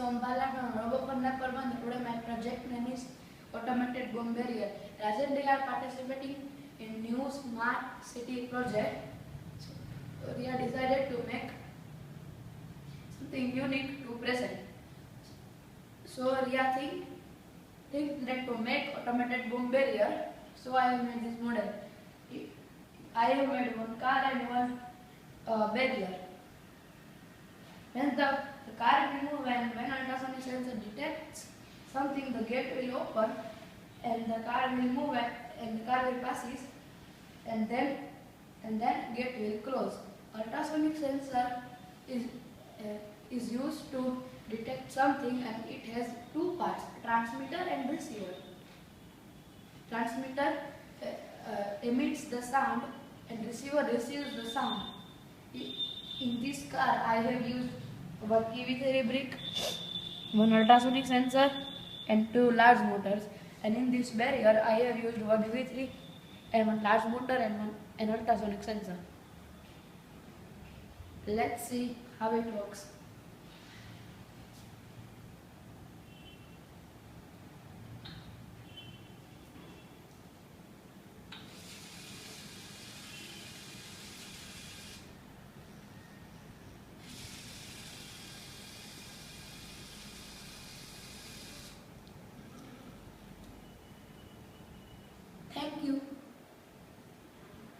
Soham Bhalia Porbandar. Today my project name is Automated Boom Barrier. Recently I are participating in new smart city project. So we are decided to make something unique to present. So we are think that to make automated boom barrier. So I have made this model. I have made one car and one barrier. When the car will move and when ultrasonic sensor detects something, the gate will open and the car will move and the car will passes and then gate will close. Ultrasonic sensor is used to detect something and it has two parts, transmitter and receiver. Transmitter emits the sound and receiver receives the sound. In this car I have used one EV3 brick, one ultrasonic sensor and two large motors, and in this barrier I have used one EV3 and one large motor and an ultrasonic sensor. Let's see how it works.